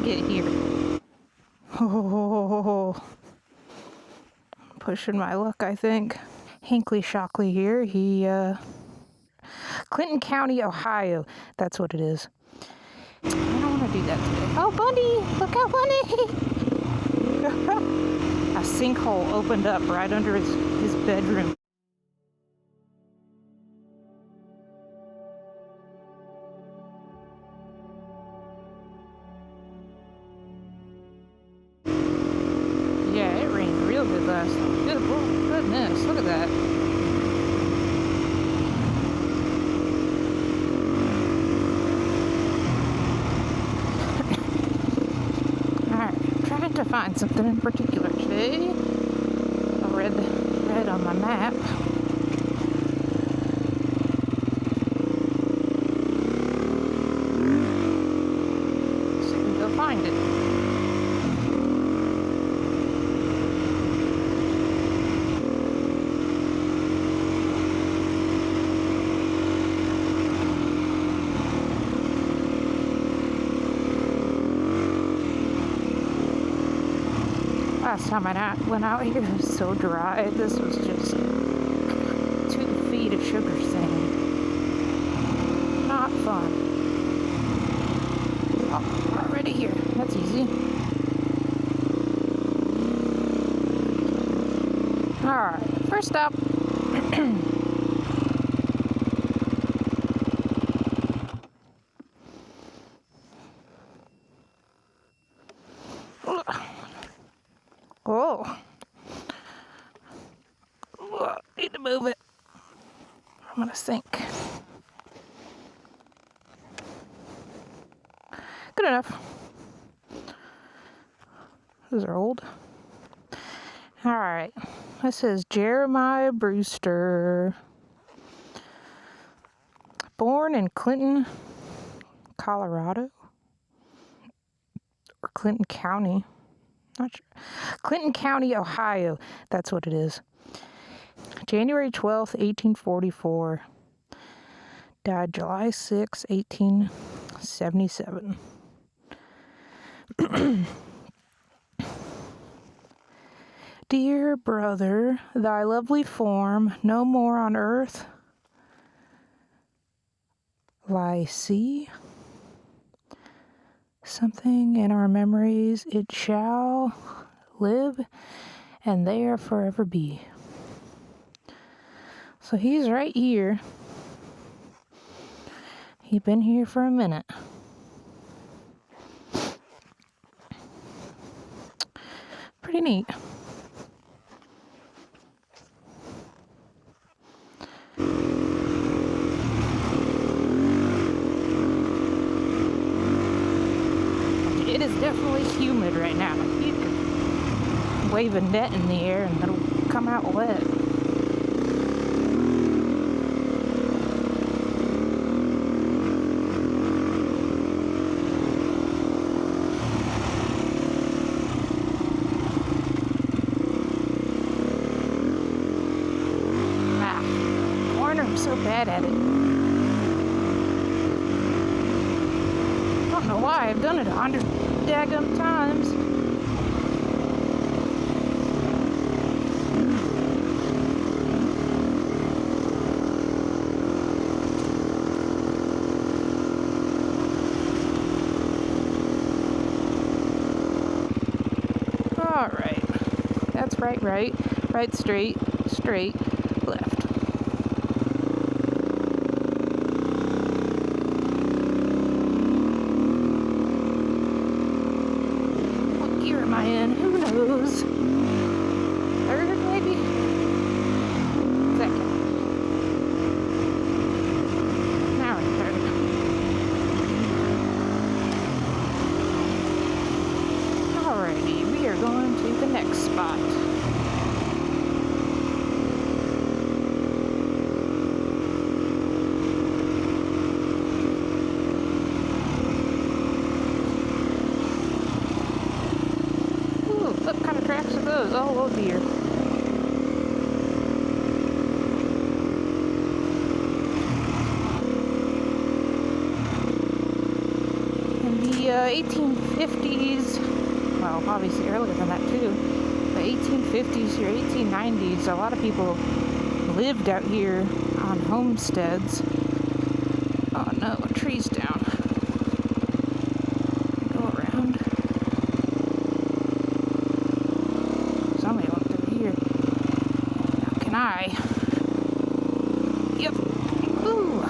get here? Oh, pushing my luck, I think. Hinkley Shockley here. Clinton County, Ohio. That's what it is. I don't want to do that today. Oh, Bunny! Look out, Bunny! A sinkhole opened up right under his bedroom. Yeah, it rained real good last night. Goodness, look at that. Alright, trying to find something in particular today. A red on my map. So we can go find it. Last time I went out here, it was so dry. This was just 2 feet of sugar sand. Not fun. Oh, already here. That's easy. Alright, first stop. Oh. Need to move it. I'm gonna sink. Good enough. Those are old. Alright. This is Jeremiah Brewster. Born in Clinton, Colorado. Or Clinton County. Not sure. Clinton County, Ohio. That's what it is. January 12th, 1844. Died July 6, 1877. Dear brother, thy lovely form no more on earth lie see. Something in our memories it shall live and there forever be. So he's right here. He's been here for a minute. Pretty neat. It is definitely humid right now. You can wave a net in the air and it'll come out wet. I'm so bad at it. I don't know why. I've done it 100 daggum times. All right. That's right, straight, left. Who knows? Third, maybe? Second. Now we're third. Alrighty, we are going to the next spot. What kind of tracks are those? Oh dear. In the 1850s, well, obviously earlier than that too, the 1850s or 1890s, a lot of people lived out here on homesteads. Oh no, a tree's down. Go around. Somebody went through here. Now can I? Yep. Ooh.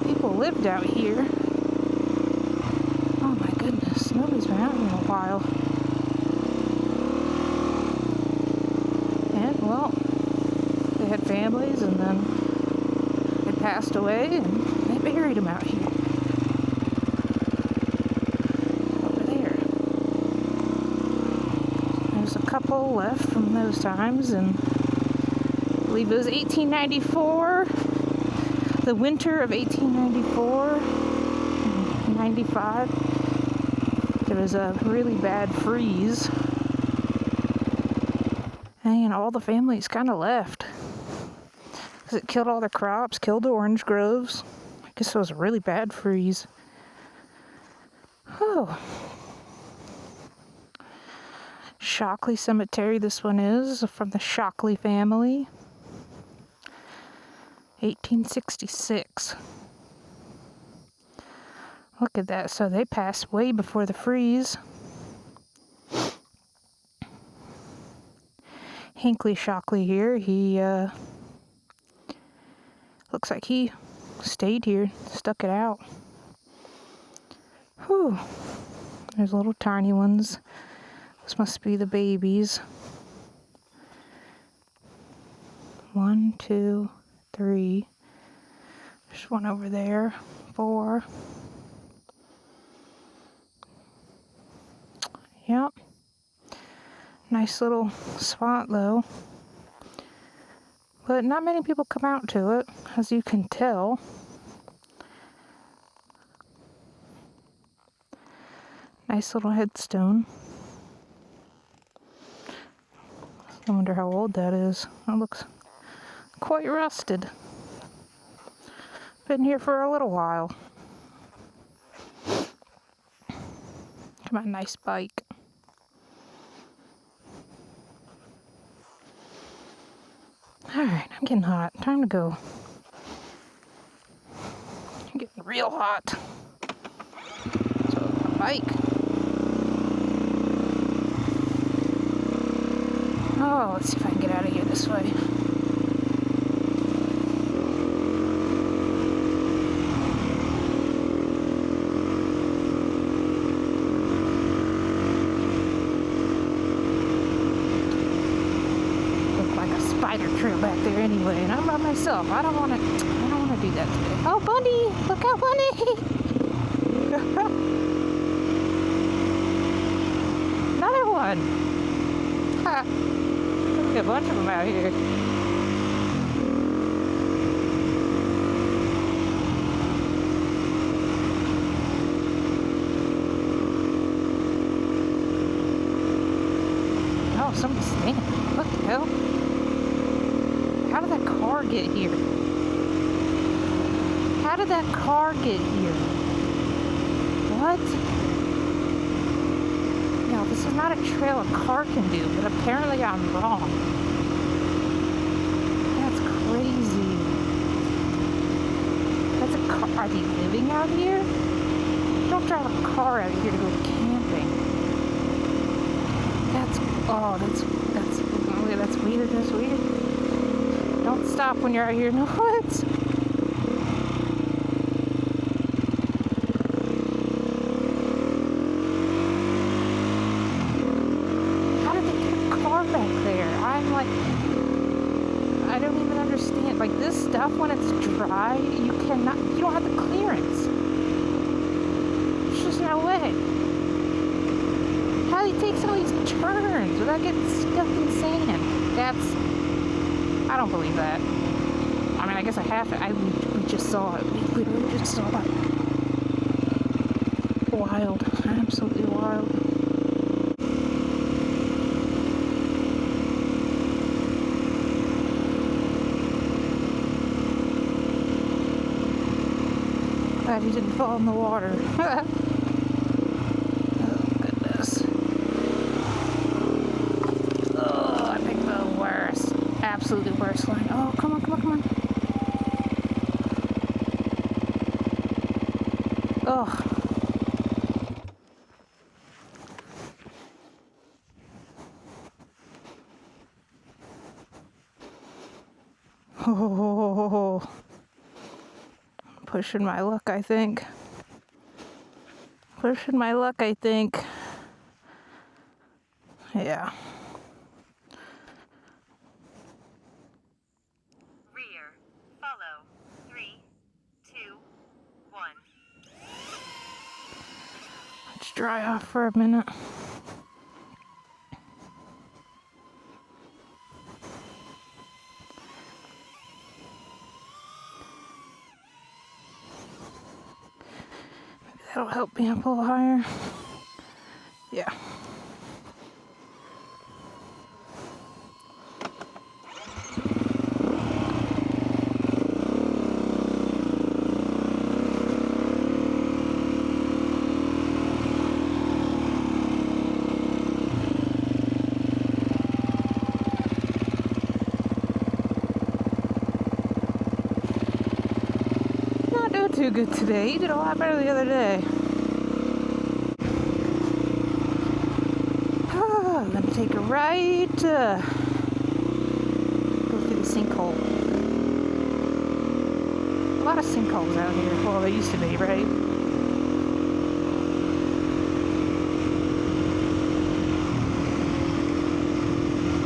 People lived out here. Oh my goodness, nobody's been out in a while. And well, they had families and then they passed away and they buried them out here. Over there. There's a couple left from those times, and I believe it was 1894, the winter of 1894, 95. There was a really bad freeze. And all the families kind of left. Because it killed all their crops, killed the orange groves. I guess it was a really bad freeze. Oh. Shockley Cemetery, this one is, from the Shockley family. 1866. Look at that. So they passed way before the freeze. Hinkley Shockley here, he looks like he stayed here, stuck it out. Whew. There's little tiny ones. This must be the babies. 1, 2, 3. There's one over there. 4. Yep. Nice little spot though. But not many people come out to it, as you can tell. Nice little headstone. I wonder how old that is. It looks quite rusted. Been here for a little while. Come on, nice bike. Alright, I'm getting hot. Time to go. I'm getting real hot. So, bike. Oh, let's see if I can get out of here this way. Spider trail back there anyway, and I'm by myself. I don't want to do that today. Oh, bunny! Look out, bunny! Another one. Ha! Look at a bunch of them out here. Oh, somebody's standing. What the hell? How did that car get here? How did that car get here? What? No, this is not a trail a car can do, but apparently I'm wrong. That's crazy. That's a car. Are they living out here? You don't drive a car out here to go camping. That's weird. That's weird. Don't stop when you're out here in the woods. How did they get a car back there? I don't even understand. Like, this stuff, when it's dry, you don't have the clearance. There's just no way. How do they take some of these turns without getting stuck in sand? I don't believe that. I mean, I guess I have to. We just saw it. We literally just saw it. Wild. Absolutely wild. glad he didn't fall in the water. Oh, goodness. Oh, I picked the worst, absolutely worst line. Oh, come on, come on, come on. Oh. Oh. Pushing my luck, I think. Pushing my luck, I think. Yeah. Rear. Follow. 3, 2, 1. Let's dry off for a minute. Maybe that'll help me up a little higher. Yeah. Not doing too good today. He did a lot better the other day. I'm gonna take a right. Go through the sinkhole. A lot of sinkholes out here. Well, they used to be, right?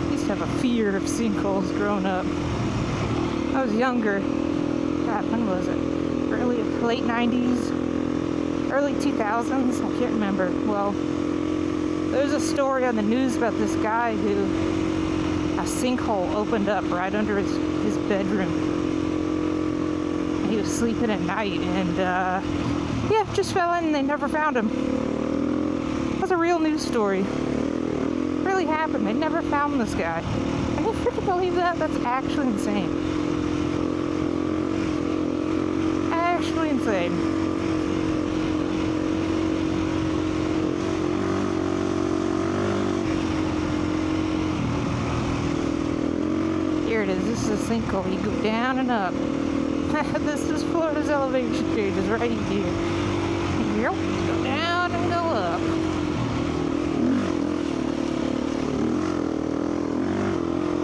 I used to have a fear of sinkholes growing up. I was younger. God, when was it? Late 90s? Early 2000s? I can't remember. Well, there's a story on the news about this guy who a sinkhole opened up right under his bedroom. And he was sleeping at night and yeah, just fell in and they never found him. That's a real news story. It really happened. They never found this guy. Can you freaking believe that? That's actually insane. Actually insane. Here it is. This is a sinkhole. You go down and up. This is Florida's elevation changes right here. Yep. Go down and go up.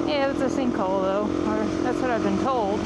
Yeah, it's a sinkhole though. Or that's what I've been told.